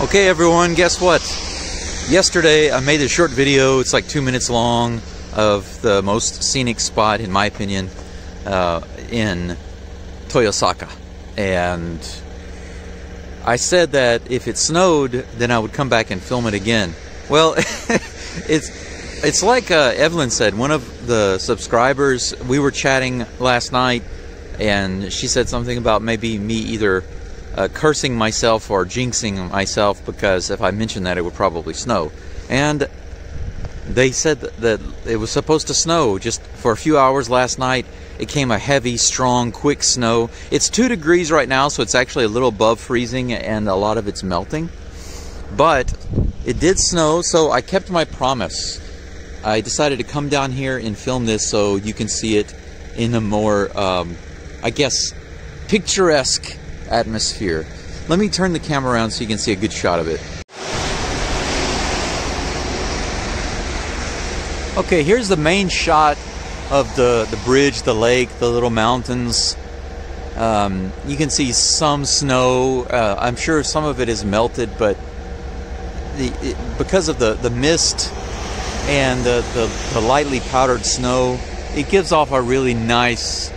Okay everyone, guess what? Yesterday I made a short video, it's like 2 minutes long, of the most scenic spot, in my opinion, in Toyosaka. And I said that if it snowed, then I would come back and film it again. Well, it's like Evelyn said, one of the subscribers, we were chatting last night, and she said something about maybe me either cursing myself or jinxing myself, because if I mentioned that, it would probably snow. And they said that it was supposed to snow just for a few hours last night. It came a heavy, strong, quick snow. It's 2 degrees right now, so it's actually a little above freezing, and a lot of it's melting. But it did snow, so I kept my promise. I decided to come down here and film this so you can see it in a more, I guess, picturesque atmosphere. Let me turn the camera around so you can see a good shot of it. Okay, here's the main shot of the bridge, the lake, the little mountains. You can see some snow. I'm sure some of it is melted, but because of the mist and the lightly powdered snow, it gives off a really nice,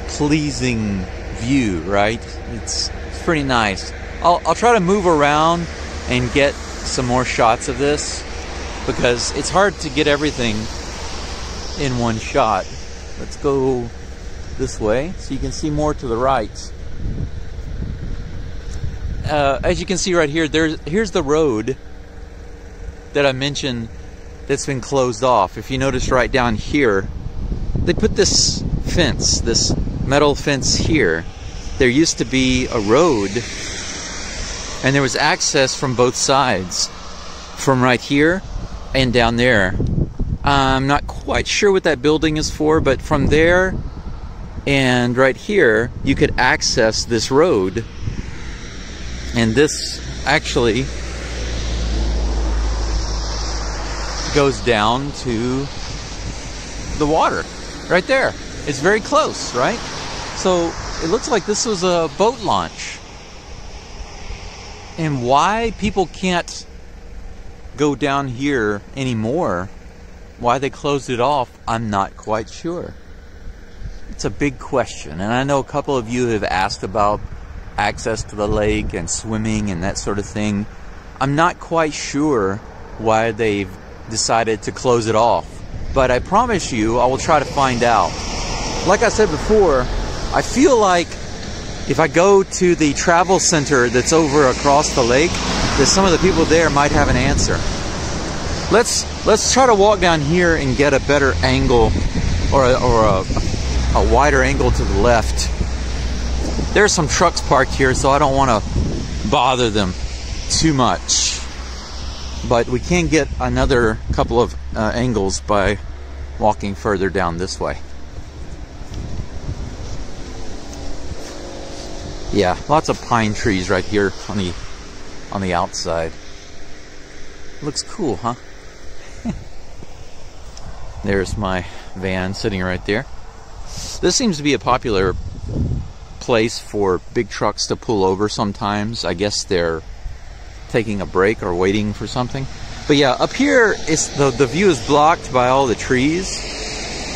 pleasing view, right? It's pretty nice. I'll try to move around and get some more shots of this, because it's hard to get everything in one shot. Let's go this way so you can see more to the right. As you can see right here, here's the road that I mentioned that's been closed off. If you notice right down here, they put this fence, this metal fence here. There used to be a road, and there was access from both sides, from right here and down there. I'm not quite sure what that building is for, but from there and right here, you could access this road. And this actually goes down to the water right there. It's very close, right? So it looks like this was a boat launch. And why people can't go down here anymore, why they closed it off, I'm not quite sure. It's a big question, and I know a couple of you have asked about access to the lake and swimming and that sort of thing. I'm not quite sure why they've decided to close it off, but I promise you I will try to find out. Like I said before, I feel like if I go to the travel center that's over across the lake, that some of the people there might have an answer. Let's try to walk down here and get a better angle, or a wider angle to the left. There's some trucks parked here, so I don't want to bother them too much. But we can get another couple of angles by walking further down this way. Yeah, lots of pine trees right here on the outside. Looks cool, huh? There's my van sitting right there. This seems to be a popular place for big trucks to pull over sometimes. I guess they're taking a break or waiting for something. But yeah, up here the view is blocked by all the trees.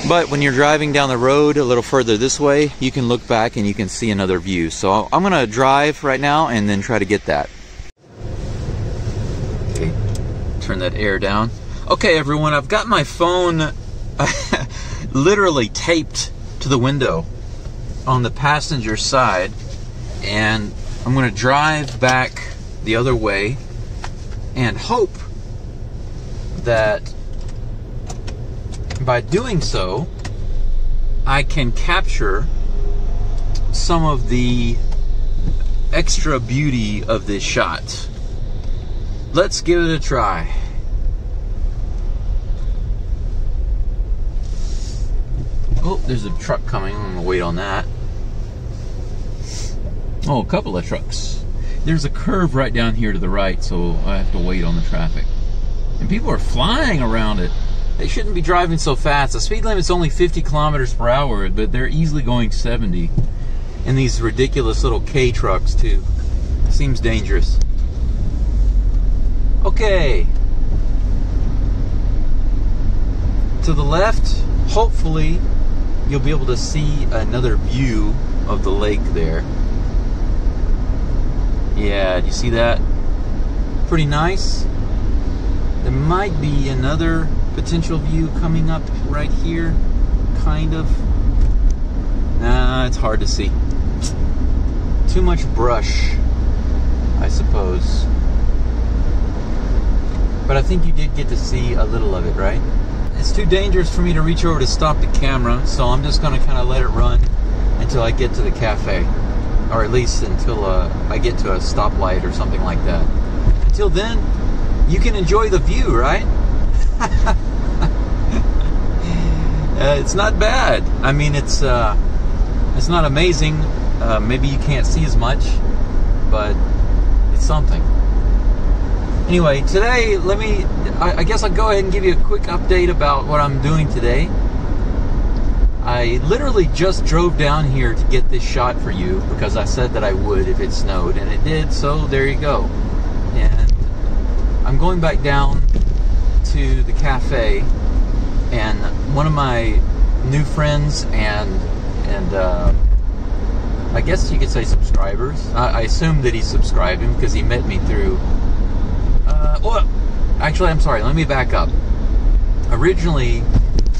But when you're driving down the road a little further this way, you can look back and you can see another view. So I'm gonna drive right now and then try to get that. Okay, turn that air down. Okay everyone, I've got my phone literally taped to the window on the passenger side, and I'm gonna drive back the other way and hope that by doing so, I can capture some of the extra beauty of this shot. Let's give it a try. Oh, there's a truck coming. I'm gonna wait on that. Oh, a couple of trucks. There's a curve right down here to the right, so I have to wait on the traffic. And people are flying around it. They shouldn't be driving so fast. The speed limit's only 50 kilometers per hour, but they're easily going 70. And these ridiculous little K trucks too. Seems dangerous. Okay. To the left, hopefully, you'll be able to see another view of the lake there. Yeah, do you see that? Pretty nice. There might be another potential view coming up right here, kind of. Nah, it's hard to see. Too much brush, I suppose. But I think you did get to see a little of it, right? It's too dangerous for me to reach over to stop the camera, so I'm just going to kind of let it run until I get to the cafe. Or at least until I get to a stoplight or something like that. Until then, you can enjoy the view, right? It's not bad. I mean, it's not amazing. Maybe you can't see as much, but it's something. Anyway, today, I guess I'll go ahead and give you a quick update about what I'm doing today. I literally just drove down here to get this shot for you because I said that I would if it snowed, and it did, so there you go. And I'm going back down to the cafe, and one of my new friends and I guess you could say subscribers. I assume that he's subscribing because he met me through... well, actually, I'm sorry. Let me back up. Originally,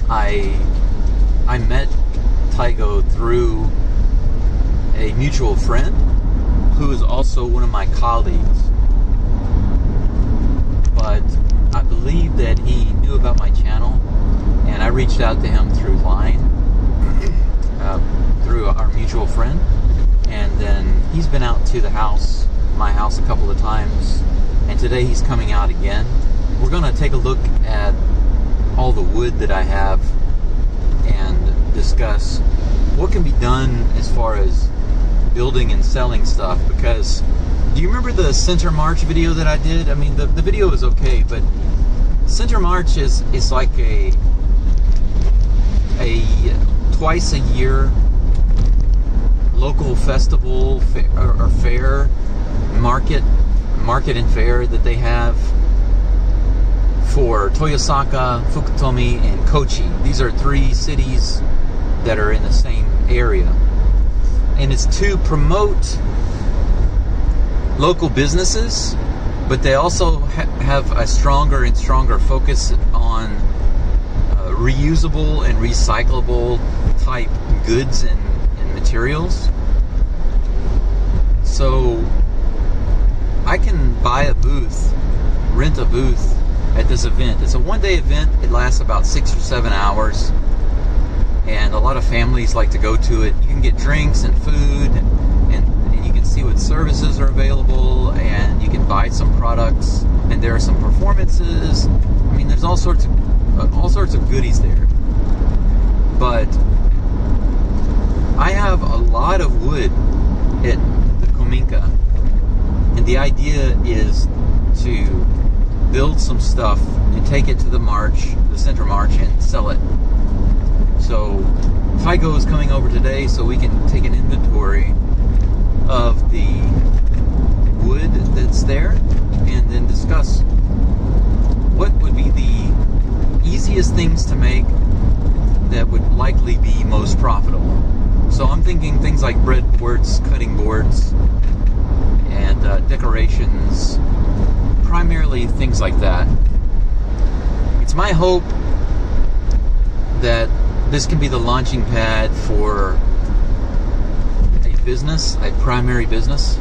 I met Tygo through a mutual friend who is also one of my colleagues. But I believe that he knew about my channel, and I reached out to him through Line, through our mutual friend. And then he's been out to my house a couple of times, and today he's coming out again. We're going to take a look at all the wood that I have and discuss what can be done as far as building and selling stuff. Because, do you remember the Center March video that I did? I mean, the video was okay, but Center March is like a twice a year local festival or fair, market and fair that they have for Toyosaka, Fukutomi, and Kochi. These are 3 cities that are in the same area. And it's to promote local businesses, but they also have a stronger and stronger focus on reusable and recyclable type goods and materials. So I can buy a booth, rent a booth at this event. It's a one-day event. It lasts about 6 or 7 hours, and a lot of families like to go to it. You can get drinks and food, and you can see what services are available, and you can buy some products, and there are some performances. I mean, there's all sorts of goodies there. But I have a lot of wood at the Kominka, and the idea is to build some stuff and take it to the Center March, and sell it. So Tygo is coming over today so we can take an inventory of the wood that's there, and then discuss what would be the easiest things to make that would likely be most profitable. So I'm thinking things like breadboards, cutting boards, and decorations, primarily things like that. It's my hope that this can be the launching pad for a business, a primary business.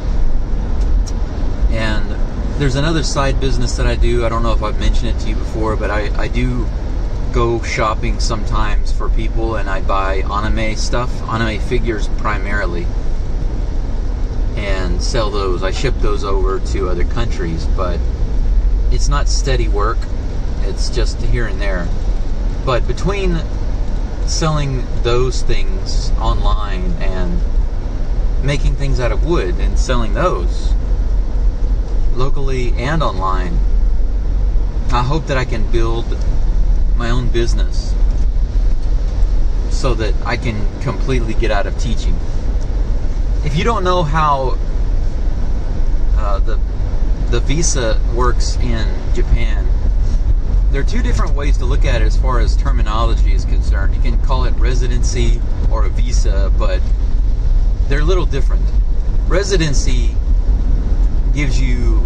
And there's another side business that I do. I don't know if I've mentioned it to you before, but I do go shopping sometimes for people, and I buy anime stuff, anime figures primarily, and sell those. I ship those over to other countries, but it's not steady work. It's just here and there. But between selling those things online and making things out of wood and selling those locally and online, I hope that I can build my own business so that I can completely get out of teaching. If you don't know how the the visa works in Japan, there are two different ways to look at it as far as terminology is concerned. You can call it residency or a visa, but they're a little different. Residency gives you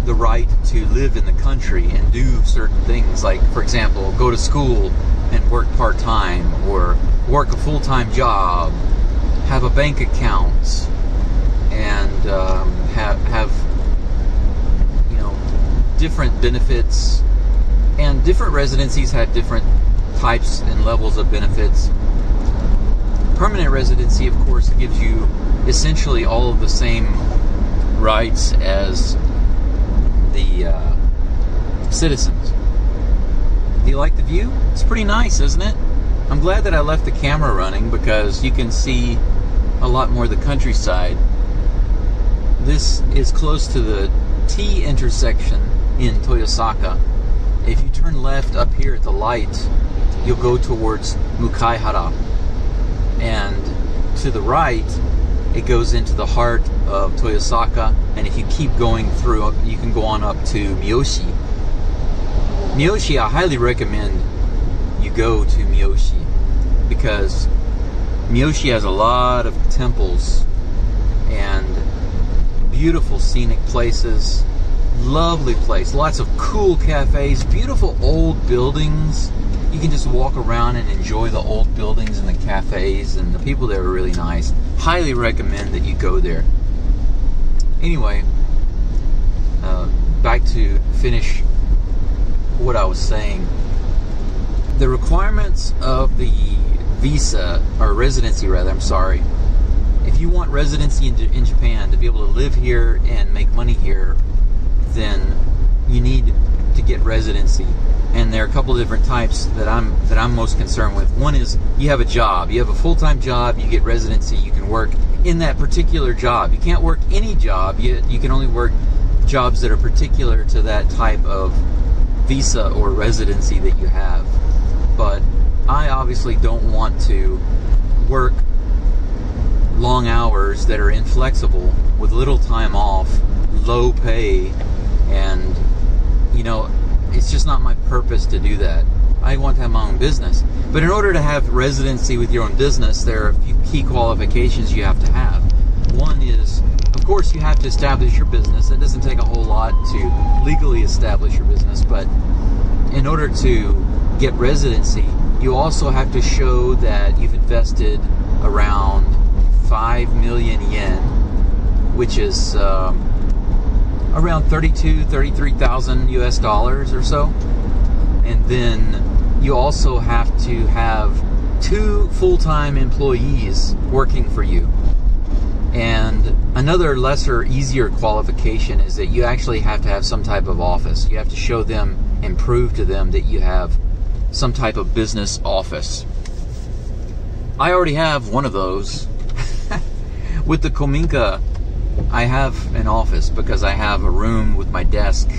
the right to live in the country and do certain things, like, for example, go to school and work part-time, or work a full-time job, have a bank account, and have you know, different benefits. And different residencies have different types and levels of benefits. Permanent residency, of course, gives you essentially all of the same rights as the citizens. Do you like the view? It's pretty nice, isn't it? I'm glad that I left the camera running because you can see a lot more of the countryside. This is close to the T intersection in Toyosaka. If you turn left up here at the light, you'll go towards Mukaihara. And to the right, it goes into the heart of Toyosaka. And if you keep going through, you can go on up to Miyoshi. Miyoshi, I highly recommend you go to Miyoshi, because Miyoshi has a lot of temples and beautiful scenic places. Lovely place, lots of cool cafes, beautiful old buildings. You can just walk around and enjoy the old buildings and the cafes, and the people there are really nice. Highly recommend that you go there. Anyway, back to finish what I was saying. The requirements of the visa, or residency rather, I'm sorry. If you want residency in Japan, to be able to live here and make money here, then you need to get residency. And there are a couple of different types that I'm most concerned with. One is you have a job. You have a full-time job, you get residency, you can work in that particular job. You can't work any job. You can only work jobs that are particular to that type of visa or residency that you have. But I obviously don't want to work long hours that are inflexible with little time off, low pay, and you know, it's just not my purpose to do that. I want to have my own business. But in order to have residency with your own business, there are a few key qualifications you have to have. One is, of course, you have to establish your business. It doesn't take a whole lot to legally establish your business, but in order to get residency, you also have to show that you've invested around 5 million yen, which is around 33,000 US dollars or so. And then you also have to have 2 full-time employees working for you. And another lesser, easier qualification is that you actually have to have some type of office. You have to show them and prove to them that you have some type of business office. I already have one of those. With the Kominka, I have an office because I have a room with my desk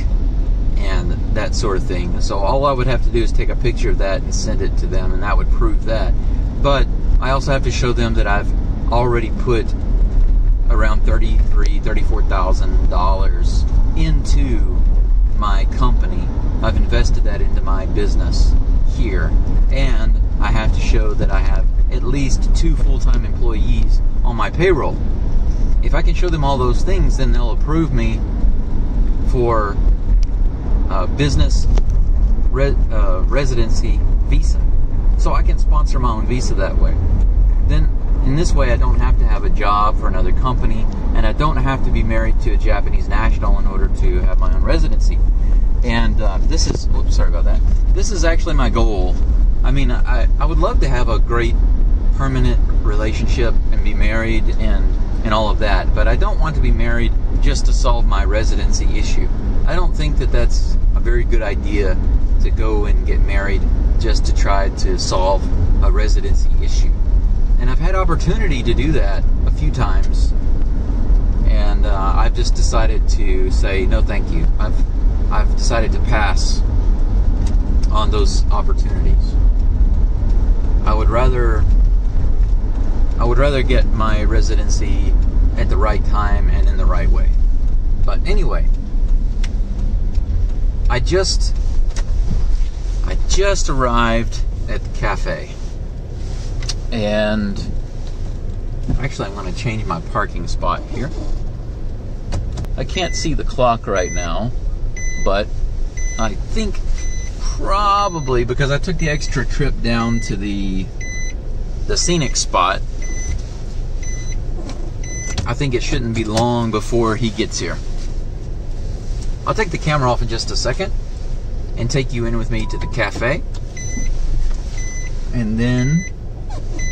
and that sort of thing. So all I would have to do is take a picture of that and send it to them, and that would prove that. But I also have to show them that I've already put around $34,000 into my company. I've invested that into my business here, and I have to show that I have at least 2 full-time employees on my payroll. If I can show them all those things, then they'll approve me for business residency visa. So I can sponsor my own visa that way. Then in this way, I don't have to have a job for another company, and I don't have to be married to a Japanese national in order to have my own residency. And this is, oops, sorry about that. This is actually my goal. I mean, I would love to have a great permanent relationship and be married and all of that, but I don't want to be married just to solve my residency issue. I don't think that that's a very good idea to go and get married just to try to solve a residency issue. And I've had opportunity to do that a few times, and I've just decided to say no thank you. I've decided to pass on those opportunities. I would rather get my residency at the right time and in the right way. But anyway, I just arrived at the cafe, and actually I'm going to change my parking spot here. I can't see the clock right now, but I think probably because I took the extra trip down to the Scenic spot, I think it shouldn't be long before he gets here. I'll take the camera off in just a second and take you in with me to the cafe, and then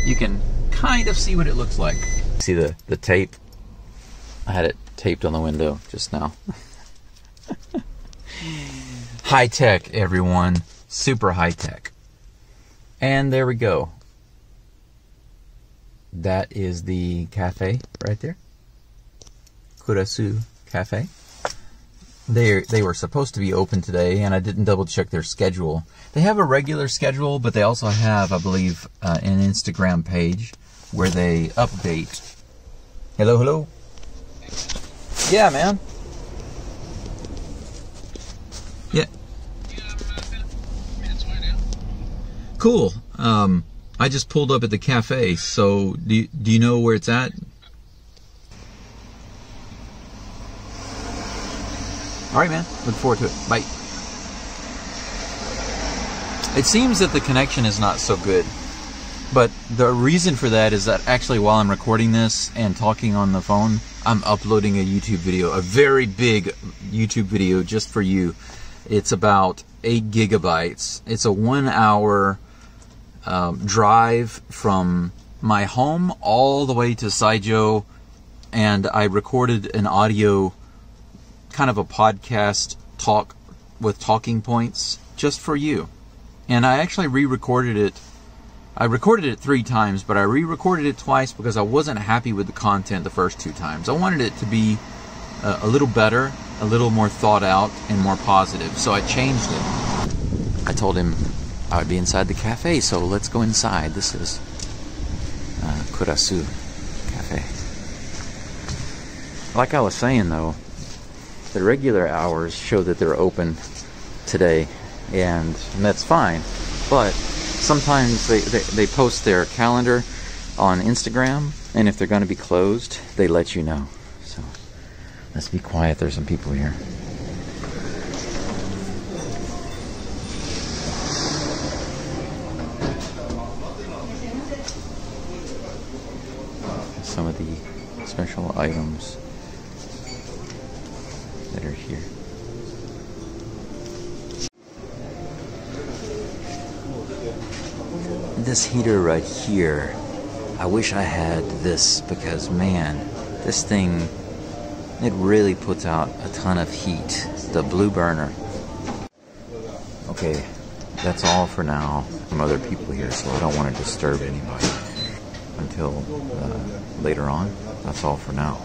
you can kind of see what it looks like. See the tape? I had it taped on the window just now. High tech, everyone. Super high tech. And there we go. That is the cafe right there. Kurasu Cafe. They were supposed to be open today, and I didn't double check their schedule. They have a regular schedule, but they also have, I believe, an Instagram page where they update. Hello, hello. Yeah, man. Yeah. Cool. I just pulled up at the cafe, so do you know where it's at? All right, man. Look forward to it. Bye. It seems that the connection is not so good, but the reason for that is that actually while I'm recording this and talking on the phone, I'm uploading a YouTube video, a very big YouTube video just for you. It's about 8 gigabytes. It's a 1 hour drive from my home all the way to Saijo, and I recorded an audio, kind of a podcast talk with talking points just for you. And I actually re-recorded it. I recorded it 3 times, but I re-recorded it twice because I wasn't happy with the content the first 2 times. I wanted it to be a little better, a little more thought out, and more positive. So I changed it. I told him I would be inside the cafe, so let's go inside. This is Kurasu Cafe. Like I was saying though, the regular hours show that they're open today, and that's fine. But sometimes they post their calendar on Instagram, and if they're going to be closed, they let you know. So let's be quiet. There's some people here. Some of the special items that are here. This heater right here, I wish I had this because man, this thing, it really puts out a ton of heat. The blue burner. Okay, that's all for now. Some other people here, so I don't want to disturb anybody until later on. That's all for now.